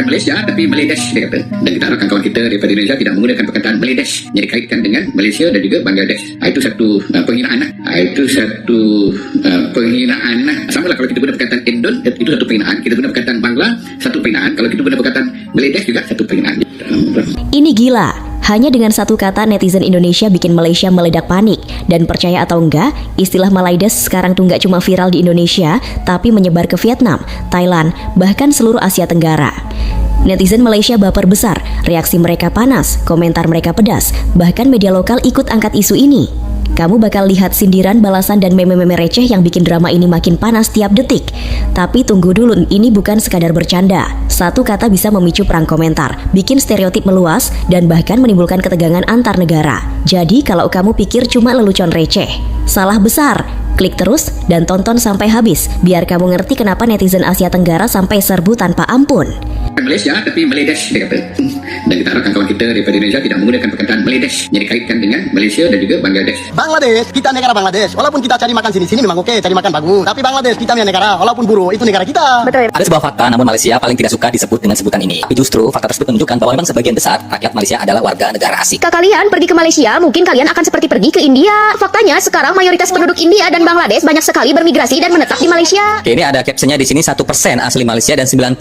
bukan Malaysia tapi Maledesh, dia kata. Dan kita harapkan kawan kita daripada Indonesia tidak menggunakan perkataan Maledesh yang dikaitkan dengan Malaysia dan juga Bangladesh. Itu satu penghinaan. Itu satu penghinaan. Sama lah kalau kita guna perkataan Indon, itu satu penghinaan. Kita guna perkataan Bangla, satu penghinaan. Kalau kita guna perkataan Maledesh juga satu penghinaan. Ini gila. Hanya dengan satu kata netizen Indonesia bikin Malaysia meledak panik. Dan percaya atau enggak, istilah Malaides sekarang tuh nggak cuma viral di Indonesia, tapi menyebar ke Vietnam, Thailand, bahkan seluruh Asia Tenggara. Netizen Malaysia baper besar, reaksi mereka panas, komentar mereka pedas, bahkan media lokal ikut angkat isu ini. Kamu bakal lihat sindiran, balasan, dan meme-meme receh yang bikin drama ini makin panas tiap detik. Tapi tunggu dulu, ini bukan sekadar bercanda. Satu kata bisa memicu perang komentar, bikin stereotip meluas, dan bahkan menimbulkan ketegangan antar negara. Jadi kalau kamu pikir cuma lelucon receh, salah besar. Klik terus dan tonton sampai habis, biar kamu ngerti kenapa netizen Asia Tenggara sampai serbu tanpa ampun. Malaysia tapi Maledesh, dia kata. Dan kita harapkan kawan kita daripada Indonesia tidak menggunakan perkataan Maledesh yang dikaitkan dengan Malaysia dan juga Bangladesh. Bangladesh, kita negara Bangladesh. Walaupun kita cari makan sini-sini memang oke, cari makan bagus. Tapi Bangladesh kita punya negara, walaupun buruk, itu negara kita. Betul. Ada sebuah fakta, namun Malaysia paling tidak suka disebut dengan sebutan ini. Tapi justru fakta tersebut menunjukkan bahwa memang sebagian besar rakyat Malaysia adalah warga negara asing. Jika kalian pergi ke Malaysia, mungkin kalian akan seperti pergi ke India. Faktanya sekarang mayoritas penduduk India dan Bangladesh banyak sekali bermigrasi dan menetap di Malaysia. Oke, ini ada captionnya di sini 1% asli Malaysia dan 99%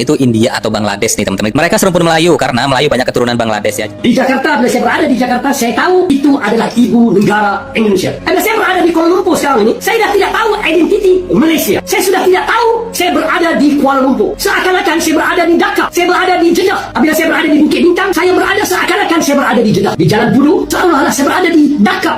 itu India atau Bangladesh nih teman-teman. Mereka serumpun Melayu karena Melayu banyak keturunan Bangladesh ya. Di Jakarta, bila saya berada di Jakarta, saya tahu itu adalah ibu negara Indonesia. Bila saya berada di Kuala Lumpur sekarang ini, saya dah tidak tahu identiti Malaysia. Saya sudah tidak tahu saya berada di Kuala Lumpur. Seakan-akan saya berada di Dhaka, saya berada di Jeddah. Bila saya berada di Bukit Bintang, saya berada seakan-akan saya berada di Jeddah. Di Jalan Bulu, seolah-olah saya berada di Dhaka.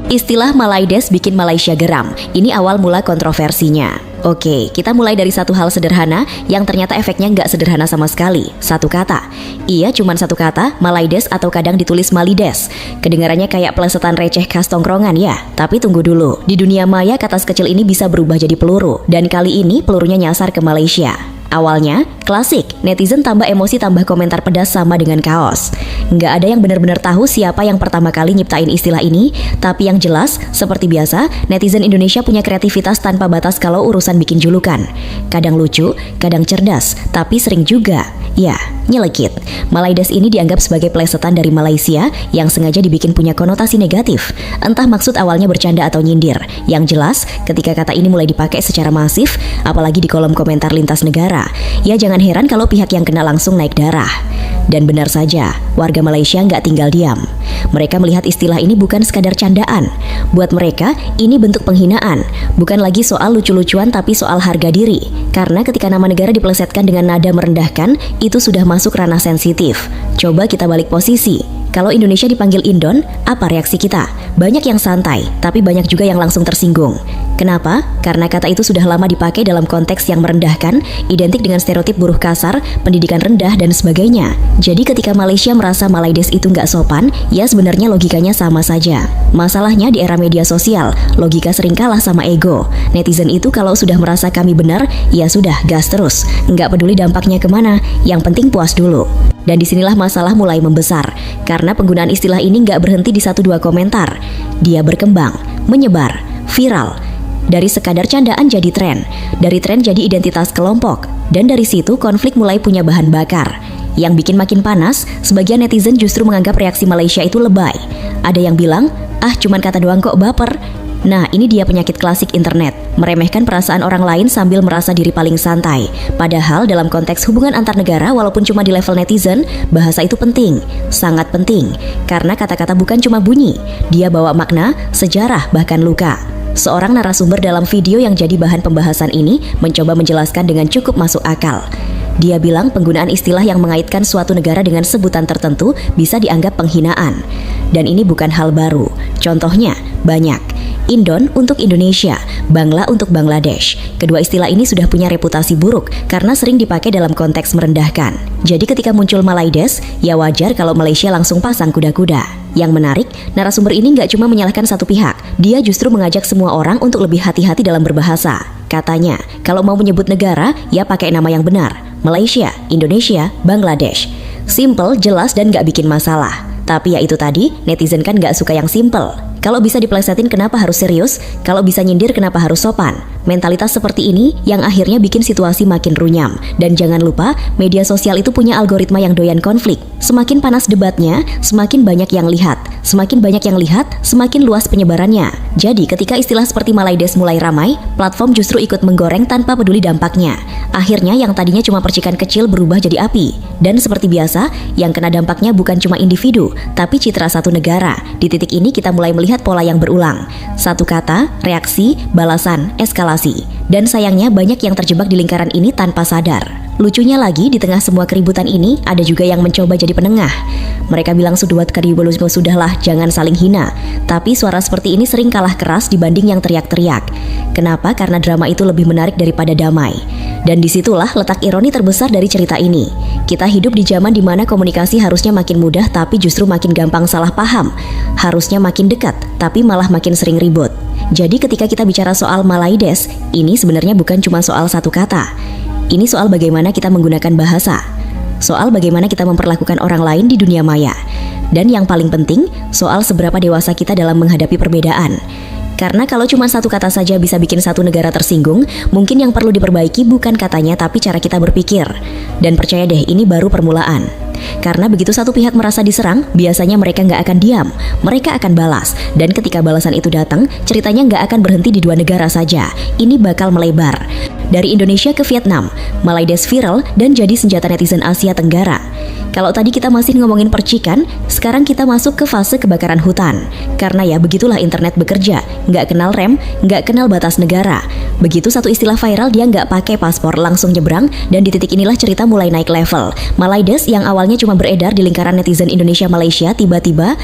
Istilah Malaides bikin Malaysia geram. Ini awal mula kontroversinya. Oke, kita mulai dari satu hal sederhana yang ternyata efeknya nggak sederhana sama sekali. Satu kata. Iya, cuman satu kata, Malaides atau kadang ditulis Malides. Kedengarannya kayak pelesetan receh khas tongkrongan ya. Tapi tunggu dulu, di dunia maya kata sekecil ini bisa berubah jadi peluru. Dan kali ini pelurunya nyasar ke Malaysia. Awalnya, klasik, netizen tambah emosi tambah komentar pedas sama dengan kaos. Nggak ada yang benar-benar tahu siapa yang pertama kali nyiptain istilah ini, tapi yang jelas, seperti biasa, netizen Indonesia punya kreativitas tanpa batas kalau urusan bikin julukan. Kadang lucu, kadang cerdas, tapi sering juga, ya, nyelekit. Malaides ini dianggap sebagai plesetan dari Malaysia yang sengaja dibikin punya konotasi negatif. Entah maksud awalnya bercanda atau nyindir. Yang jelas, ketika kata ini mulai dipakai secara masif, apalagi di kolom komentar lintas negara, ya jangan heran kalau pihak yang kena langsung naik darah. Dan benar saja, warga Malaysia nggak tinggal diam. Mereka melihat istilah ini bukan sekadar candaan. Buat mereka, ini bentuk penghinaan. Bukan lagi soal lucu-lucuan tapi soal harga diri. Karena ketika nama negara dipelesetkan dengan nada merendahkan, itu sudah masuk ranah sensitif. Coba kita balik posisi. Kalau Indonesia dipanggil Indon, apa reaksi kita? Banyak yang santai, tapi banyak juga yang langsung tersinggung. Kenapa? Karena kata itu sudah lama dipakai dalam konteks yang merendahkan, identik dengan stereotip buruh kasar, pendidikan rendah, dan sebagainya. Jadi ketika Malaysia merasa Malaides itu nggak sopan, ya sebenarnya logikanya sama saja. Masalahnya di era media sosial, logika sering kalah sama ego. Netizen itu kalau sudah merasa kami benar, ya sudah, gas terus. Nggak peduli dampaknya kemana, yang penting puas dulu. Dan disinilah masalah mulai membesar, karena penggunaan istilah ini nggak berhenti di 1-2 komentar. Dia berkembang, menyebar, viral. Dari sekadar candaan jadi tren, dari tren jadi identitas kelompok, dan dari situ konflik mulai punya bahan bakar. Yang bikin makin panas, sebagian netizen justru menganggap reaksi Malaysia itu lebay. Ada yang bilang, cuman kata doang kok baper. Nah, ini dia penyakit klasik internet, meremehkan perasaan orang lain sambil merasa diri paling santai. Padahal dalam konteks hubungan antar negara, walaupun cuma di level netizen, bahasa itu penting, sangat penting. Karena kata-kata bukan cuma bunyi, dia bawa makna, sejarah, bahkan luka. Seorang narasumber dalam video yang jadi bahan pembahasan ini mencoba menjelaskan dengan cukup masuk akal. Dia bilang penggunaan istilah yang mengaitkan suatu negara dengan sebutan tertentu bisa dianggap penghinaan. Dan ini bukan hal baru. Contohnya, banyak. Indon untuk Indonesia, Bangla untuk Bangladesh. Kedua istilah ini sudah punya reputasi buruk karena sering dipakai dalam konteks merendahkan. Jadi ketika muncul Malaides, ya wajar kalau Malaysia langsung pasang kuda-kuda. Yang menarik, narasumber ini nggak cuma menyalahkan satu pihak, dia justru mengajak semua orang untuk lebih hati-hati dalam berbahasa. Katanya, kalau mau menyebut negara, ya pakai nama yang benar. Malaysia, Indonesia, Bangladesh. Simple, jelas, dan nggak bikin masalah. Tapi ya itu tadi, netizen kan nggak suka yang simple. Kalau bisa diplesetin kenapa harus serius? Kalau bisa nyindir kenapa harus sopan? Mentalitas seperti ini yang akhirnya bikin situasi makin runyam. Dan jangan lupa, media sosial itu punya algoritma yang doyan konflik. Semakin panas debatnya, semakin banyak yang lihat. Semakin banyak yang lihat, semakin luas penyebarannya. Jadi ketika istilah seperti Malaides mulai ramai, platform justru ikut menggoreng tanpa peduli dampaknya. Akhirnya yang tadinya cuma percikan kecil berubah jadi api. Dan seperti biasa, yang kena dampaknya bukan cuma individu, tapi citra satu negara. Di titik ini kita mulai melihat pola yang berulang. Satu kata, reaksi, balasan, eskalasi. Dan sayangnya banyak yang terjebak di lingkaran ini tanpa sadar. Lucunya lagi, di tengah semua keributan ini, ada juga yang mencoba jadi penengah. Mereka bilang sudah keributan sudahlah, jangan saling hina. Tapi suara seperti ini sering kalah keras dibanding yang teriak-teriak. Kenapa? Karena drama itu lebih menarik daripada damai. Dan disitulah letak ironi terbesar dari cerita ini. Kita hidup di zaman dimana komunikasi harusnya makin mudah, tapi justru makin gampang salah paham. Harusnya makin dekat, tapi malah makin sering ribut. Jadi ketika kita bicara soal Malaides, ini sebenarnya bukan cuma soal satu kata. Ini soal bagaimana kita menggunakan bahasa, soal bagaimana kita memperlakukan orang lain di dunia maya, dan yang paling penting, soal seberapa dewasa kita dalam menghadapi perbedaan. Karena kalau cuma satu kata saja bisa bikin satu negara tersinggung, mungkin yang perlu diperbaiki bukan katanya tapi cara kita berpikir. Dan percaya deh, ini baru permulaan. Karena begitu satu pihak merasa diserang, biasanya mereka nggak akan diam, mereka akan balas. Dan ketika balasan itu datang, ceritanya nggak akan berhenti di dua negara saja. Ini bakal melebar. Dari Indonesia ke Vietnam, Malaides viral dan jadi senjata netizen Asia Tenggara. Kalau tadi kita masih ngomongin percikan, sekarang kita masuk ke fase kebakaran hutan. Karena ya begitulah internet bekerja, nggak kenal rem, nggak kenal batas negara. Begitu satu istilah viral, dia nggak pakai paspor, langsung nyebrang, dan di titik inilah cerita mulai naik level. Malaides yang awalnya cuma beredar di lingkaran netizen Indonesia Malaysia tiba-tiba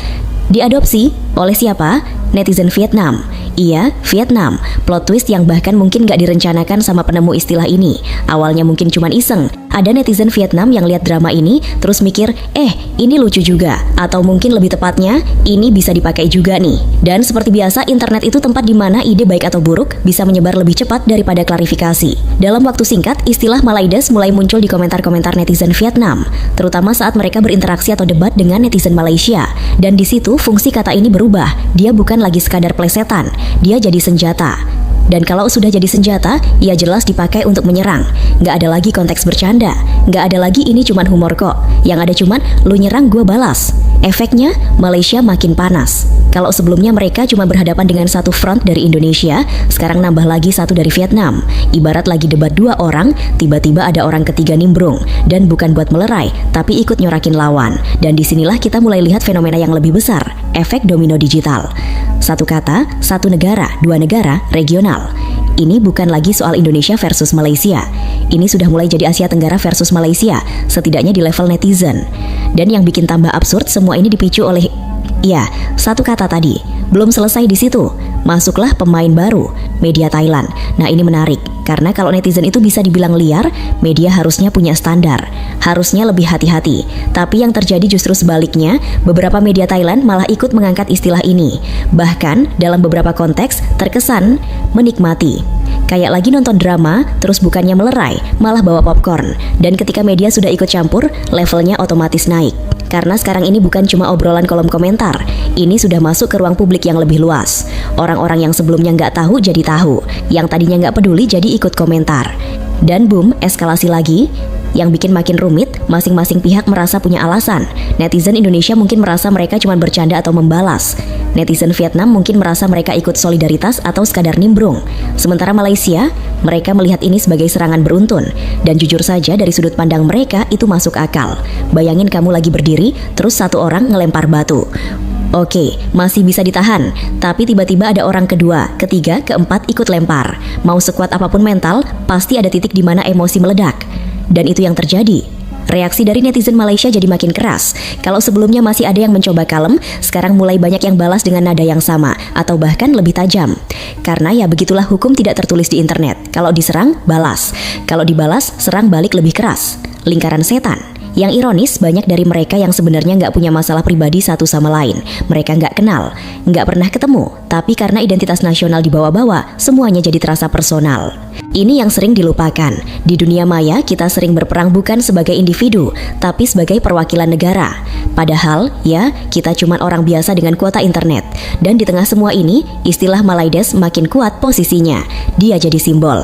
diadopsi oleh siapa? Netizen Vietnam. Iya, Vietnam. Plot twist yang bahkan mungkin gak direncanakan sama penemu istilah ini. Awalnya mungkin cuman iseng. Ada netizen Vietnam yang lihat drama ini terus mikir, ini lucu juga. Atau mungkin lebih tepatnya, ini bisa dipakai juga nih. Dan seperti biasa, internet itu tempat di mana ide baik atau buruk bisa menyebar lebih cepat daripada klarifikasi. Dalam waktu singkat, istilah Malaides mulai muncul di komentar-komentar netizen Vietnam, terutama saat mereka berinteraksi atau debat dengan netizen Malaysia. Dan di situ fungsi kata ini berubah. Dia bukan lagi sekadar plesetan, dia jadi senjata. Dan kalau sudah jadi senjata, ia jelas dipakai untuk menyerang. Nggak ada lagi konteks bercanda, nggak ada lagi ini cuman humor kok. Yang ada cuman, lu nyerang gue balas. Efeknya, Malaysia makin panas. Kalau sebelumnya mereka cuma berhadapan dengan satu front dari Indonesia, sekarang nambah lagi satu dari Vietnam. Ibarat lagi debat dua orang, tiba-tiba ada orang ketiga nimbrung. Dan bukan buat melerai, tapi ikut nyorakin lawan. Dan disinilah kita mulai lihat fenomena yang lebih besar, efek domino digital. Satu kata, satu negara, dua negara, regional. Ini bukan lagi soal Indonesia versus Malaysia. Ini sudah mulai jadi Asia Tenggara versus Malaysia, setidaknya di level netizen. Dan yang bikin tambah absurd, semua ini dipicu oleh satu kata tadi. Belum selesai di situ, masuklah pemain baru, media Thailand. Nah, ini menarik, karena kalau netizen itu bisa dibilang liar, media harusnya punya standar, harusnya lebih hati-hati. Tapi yang terjadi justru sebaliknya, beberapa media Thailand malah ikut mengangkat istilah ini. Bahkan dalam beberapa konteks terkesan menikmati. Kayak lagi nonton drama, terus bukannya melerai, malah bawa popcorn. Dan ketika media sudah ikut campur, levelnya otomatis naik. Karena sekarang ini bukan cuma obrolan kolom komentar, ini sudah masuk ke ruang publik yang lebih luas. Orang-orang yang sebelumnya nggak tahu jadi tahu, yang tadinya nggak peduli jadi ikut komentar. Dan boom, eskalasi lagi. Yang bikin makin rumit, masing-masing pihak merasa punya alasan. Netizen Indonesia mungkin merasa mereka cuma bercanda atau membalas. Netizen Vietnam mungkin merasa mereka ikut solidaritas atau sekadar nimbrung. Sementara Malaysia, mereka melihat ini sebagai serangan beruntun. Dan jujur saja dari sudut pandang mereka itu masuk akal. Bayangin kamu lagi berdiri, terus satu orang ngelempar batu. Oke, masih bisa ditahan. Tapi tiba-tiba ada orang kedua, ketiga, keempat ikut lempar. Mau sekuat apapun mental, pasti ada titik di mana emosi meledak. Dan itu yang terjadi. Reaksi dari netizen Malaysia jadi makin keras. Kalau sebelumnya masih ada yang mencoba kalem, sekarang mulai banyak yang balas dengan nada yang sama, atau bahkan lebih tajam. Karena ya begitulah hukum tidak tertulis di internet. Kalau diserang, balas. Kalau dibalas, serang balik lebih keras. Lingkaran setan. Yang ironis, banyak dari mereka yang sebenarnya nggak punya masalah pribadi satu sama lain. Mereka nggak kenal, nggak pernah ketemu, tapi karena identitas nasional dibawa-bawa, semuanya jadi terasa personal. Ini yang sering dilupakan. Di dunia maya, kita sering berperang bukan sebagai individu, tapi sebagai perwakilan negara. Padahal, ya, kita cuma orang biasa dengan kuota internet. Dan di tengah semua ini, istilah Malaides makin kuat posisinya. Dia jadi simbol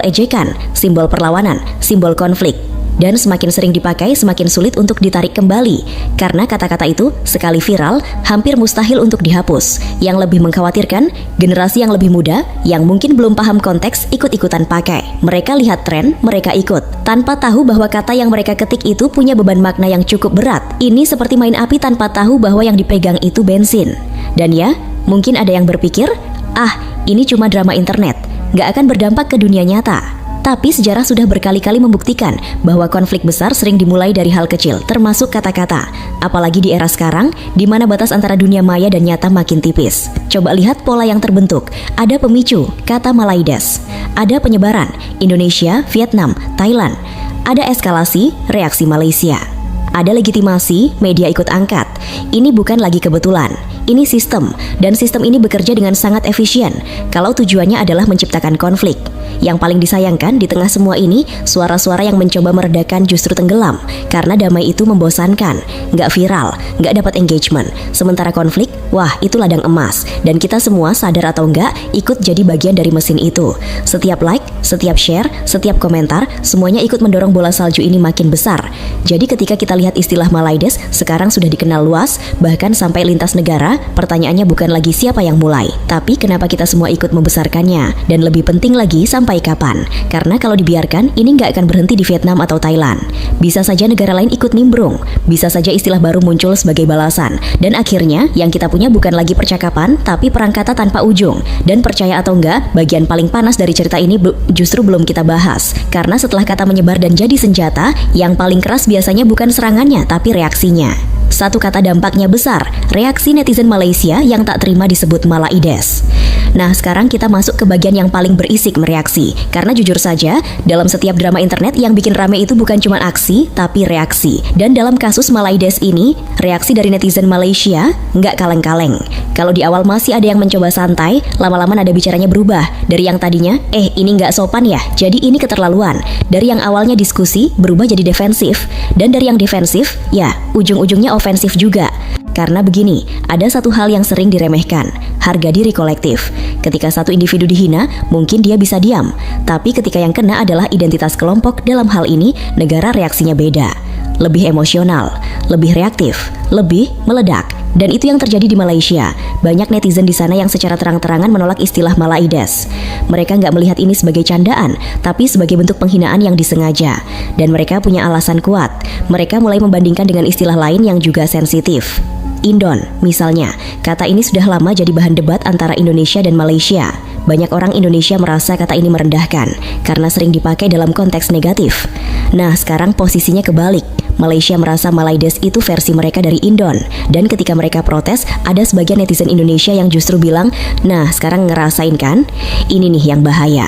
ejekan, simbol perlawanan, simbol konflik. Dan semakin sering dipakai, semakin sulit untuk ditarik kembali. Karena kata-kata itu, sekali viral, hampir mustahil untuk dihapus. Yang lebih mengkhawatirkan, generasi yang lebih muda, yang mungkin belum paham konteks, ikut-ikutan pakai. Mereka lihat tren, mereka ikut. Tanpa tahu bahwa kata yang mereka ketik itu punya beban makna yang cukup berat. Ini seperti main api tanpa tahu bahwa yang dipegang itu bensin. Dan ya, mungkin ada yang berpikir, ini cuma drama internet, nggak akan berdampak ke dunia nyata. Tapi sejarah sudah berkali-kali membuktikan bahwa konflik besar sering dimulai dari hal kecil, termasuk kata-kata. Apalagi di era sekarang, di mana batas antara dunia maya dan nyata makin tipis. Coba lihat pola yang terbentuk. Ada pemicu, kata Malaides. Ada penyebaran, Indonesia, Vietnam, Thailand. Ada eskalasi, reaksi Malaysia. Ada legitimasi, media ikut angkat. Ini bukan lagi kebetulan. Ini sistem, dan sistem ini bekerja dengan sangat efisien kalau tujuannya adalah menciptakan konflik. Yang paling disayangkan di tengah semua ini, suara-suara yang mencoba meredakan justru tenggelam karena damai itu membosankan, nggak viral, nggak dapat engagement. Sementara konflik, wah itu ladang emas, dan kita semua sadar atau enggak ikut jadi bagian dari mesin itu. Setiap like, setiap share, setiap komentar, semuanya ikut mendorong bola salju ini makin besar. Jadi ketika kita lihat istilah Malaides sekarang sudah dikenal luas, bahkan sampai lintas negara, pertanyaannya bukan lagi siapa yang mulai, tapi kenapa kita semua ikut membesarkannya, dan lebih penting lagi sampai kapan? Karena kalau dibiarkan, ini nggak akan berhenti di Vietnam atau Thailand. Bisa saja negara lain ikut nimbrung, bisa saja istilah baru muncul sebagai balasan, dan akhirnya yang kita punya bukan lagi percakapan, tapi perang kata tanpa ujung. Dan percaya atau enggak, bagian paling panas dari cerita ini justru belum kita bahas, karena setelah kata menyebar dan jadi senjata, yang paling keras biasanya bukan serangannya, tapi reaksinya. Satu kata dampaknya besar, reaksi netizen Malaysia yang tak terima disebut Malaides. Nah, sekarang kita masuk ke bagian yang paling berisik mereaksi. Karena jujur saja, dalam setiap drama internet yang bikin rame itu bukan cuma aksi, tapi reaksi. Dan dalam kasus Malaides ini, reaksi dari netizen Malaysia nggak kaleng-kaleng. Kalau di awal masih ada yang mencoba santai, lama-lama nada bicaranya berubah. Dari yang tadinya, ini nggak sopan ya, jadi ini keterlaluan. Dari yang awalnya diskusi, berubah jadi defensif. Dan dari yang defensif, ya, ujung-ujungnya ofensif juga. Karena begini, ada satu hal yang sering diremehkan, harga diri kolektif. Ketika satu individu dihina, mungkin dia bisa diam. Tapi ketika yang kena adalah identitas kelompok, dalam hal ini, negara reaksinya beda. Lebih emosional, lebih reaktif, lebih meledak. Dan itu yang terjadi di Malaysia. Banyak netizen di sana yang secara terang-terangan menolak istilah Malaides. Mereka nggak melihat ini sebagai candaan, tapi sebagai bentuk penghinaan yang disengaja. Dan mereka punya alasan kuat. Mereka mulai membandingkan dengan istilah lain yang juga sensitif. Indon, misalnya, kata ini sudah lama jadi bahan debat antara Indonesia dan Malaysia. Banyak orang Indonesia merasa kata ini merendahkan karena sering dipakai dalam konteks negatif. Nah, sekarang posisinya kebalik. Malaysia merasa Malaides itu versi mereka dari Indon. Dan ketika mereka protes, ada sebagian netizen Indonesia yang justru bilang, nah sekarang ngerasain kan? Ini nih yang bahaya.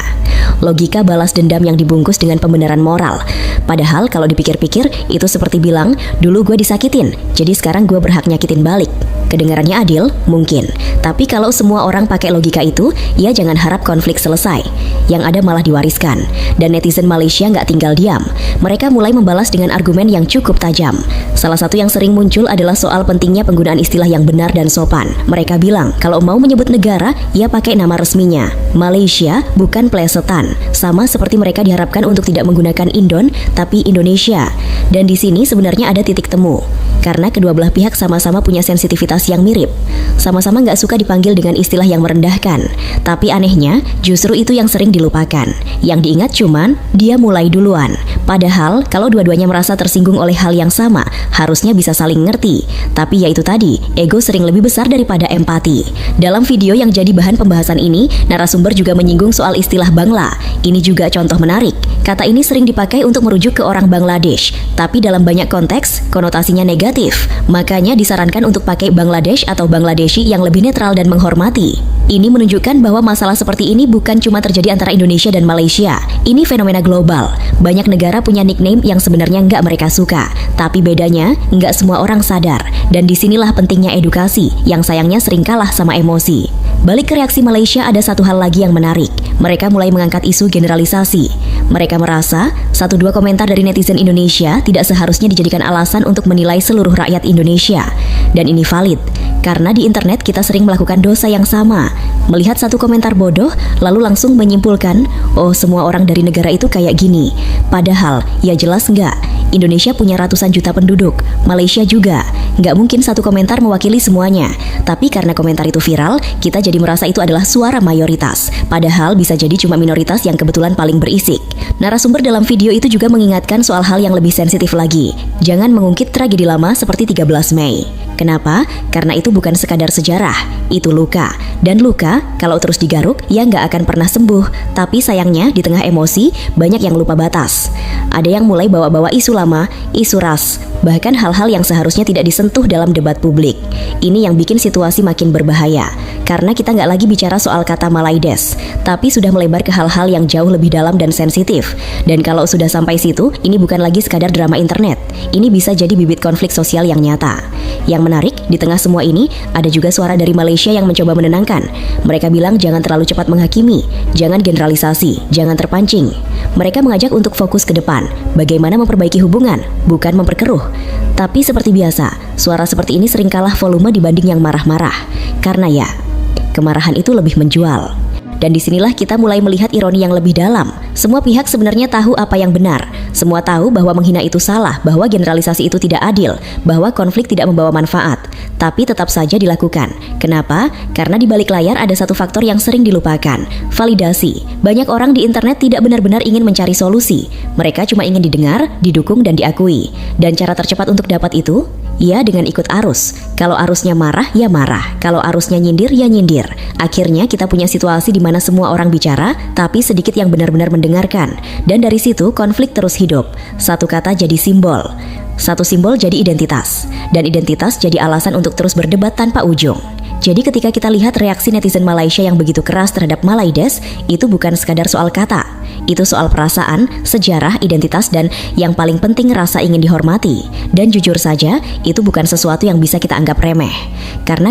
Logika balas dendam yang dibungkus dengan pembenaran moral. Padahal kalau dipikir-pikir, itu seperti bilang, dulu gue disakitin, jadi sekarang gue berhak nyakitin balik. Kedengarannya adil? Mungkin. Tapi kalau semua orang pakai logika itu, ya jangan harap konflik selesai. Yang ada malah diwariskan. Dan netizen Malaysia nggak tinggal diam. Mereka mulai membalas dengan argumen yang cukup tajam. Salah satu yang sering muncul adalah soal pentingnya penggunaan istilah yang benar dan sopan. Mereka bilang, kalau mau menyebut negara, ya pakai nama resminya. Malaysia bukan plesetan. Sama seperti mereka diharapkan untuk tidak menggunakan Indon, tapi Indonesia. Dan di sini sebenarnya ada titik temu. Karena kedua belah pihak sama-sama punya sensitivitas yang mirip. Sama-sama nggak suka dipanggil dengan istilah yang merendahkan. Tapi anehnya, justru itu yang sering dilupakan. Yang diingat cuman, dia mulai duluan. Padahal, kalau dua-duanya merasa tersinggung oleh hal yang sama, harusnya bisa saling ngerti. Tapi ya itu tadi, ego sering lebih besar daripada empati. Dalam video yang jadi bahan pembahasan ini, narasumber juga menyinggung soal istilah Bangla. Ini juga contoh menarik. Kata ini sering dipakai untuk merujuk ke orang Bangladesh. Tapi dalam banyak konteks, konotasinya negatif. negatif. Makanya disarankan untuk pakai Bangladesh atau Bangladeshi yang lebih netral dan menghormati. Ini menunjukkan bahwa masalah seperti ini bukan cuma terjadi antara Indonesia dan Malaysia. Ini fenomena global. Banyak negara punya nickname yang sebenarnya nggak mereka suka. Tapi bedanya, nggak semua orang sadar. Dan disinilah pentingnya edukasi, yang sayangnya sering kalah sama emosi. Balik ke reaksi Malaysia, ada satu hal lagi yang menarik. Mereka mulai mengangkat isu generalisasi. Mereka merasa, 1-2 komentar dari netizen Indonesia tidak seharusnya dijadikan alasan untuk menilai seluruh rakyat Indonesia. Dan ini valid, karena di internet kita sering melakukan dosa yang sama. Melihat satu komentar bodoh, lalu langsung menyimpulkan, oh semua orang dari negara itu kayak gini. Padahal, ya jelas enggak. Indonesia punya ratusan juta penduduk, Malaysia juga. Nggak mungkin satu komentar mewakili semuanya. Tapi karena komentar itu viral, kita jadi merasa itu adalah suara mayoritas. Padahal bisa jadi cuma minoritas yang kebetulan paling berisik. Narasumber dalam video itu juga mengingatkan soal hal yang lebih sensitif lagi. Jangan mengungkit tragedi lama seperti 13 Mei. Kenapa? Karena itu bukan sekadar sejarah, itu luka. Dan luka, kalau terus digaruk, ya nggak akan pernah sembuh. Tapi sayangnya, di tengah emosi, banyak yang lupa batas. Ada yang mulai bawa-bawa isu lama, isu ras, bahkan hal-hal yang seharusnya tidak disentuh dalam debat publik. Ini yang bikin situasi makin berbahaya. Karena kita nggak lagi bicara soal kata Malaides, tapi sudah melebar ke hal-hal yang jauh lebih dalam dan sensitif. Dan kalau sudah sampai situ, ini bukan lagi sekadar drama internet. Ini bisa jadi bibit konflik sosial yang nyata. Yang menarik, di tengah semua ini, ada juga suara dari Malaysia yang mencoba menenangkan. Mereka bilang jangan terlalu cepat menghakimi, jangan generalisasi, jangan terpancing. Mereka mengajak untuk fokus ke depan, bagaimana memperbaiki hubungan, bukan memperkeruh. Tapi seperti biasa, suara seperti ini sering kalah volume dibanding yang marah-marah. Karena ya, kemarahan itu lebih menjual. Dan disinilah kita mulai melihat ironi yang lebih dalam. Semua pihak sebenarnya tahu apa yang benar. Semua tahu bahwa menghina itu salah, bahwa generalisasi itu tidak adil, bahwa konflik tidak membawa manfaat. Tapi tetap saja dilakukan. Kenapa? Karena di balik layar ada satu faktor yang sering dilupakan. Validasi. Banyak orang di internet tidak benar-benar ingin mencari solusi. Mereka cuma ingin didengar, didukung, dan diakui. Dan cara tercepat untuk dapat itu? Ya dengan ikut arus. Kalau arusnya marah, ya marah. Kalau arusnya nyindir, ya nyindir. Akhirnya kita punya situasi di mana semua orang bicara, tapi sedikit yang benar-benar mendengarkan. Dan dari situ konflik terus hidup. Satu kata jadi simbol. Satu simbol jadi identitas. Dan identitas jadi alasan untuk terus berdebat tanpa ujung. Jadi ketika kita lihat reaksi netizen Malaysia yang begitu keras terhadap Malaides, itu bukan sekadar soal kata. Itu soal perasaan, sejarah, identitas, dan yang paling penting rasa ingin dihormati. Dan jujur saja, itu bukan sesuatu yang bisa kita anggap remeh. Karena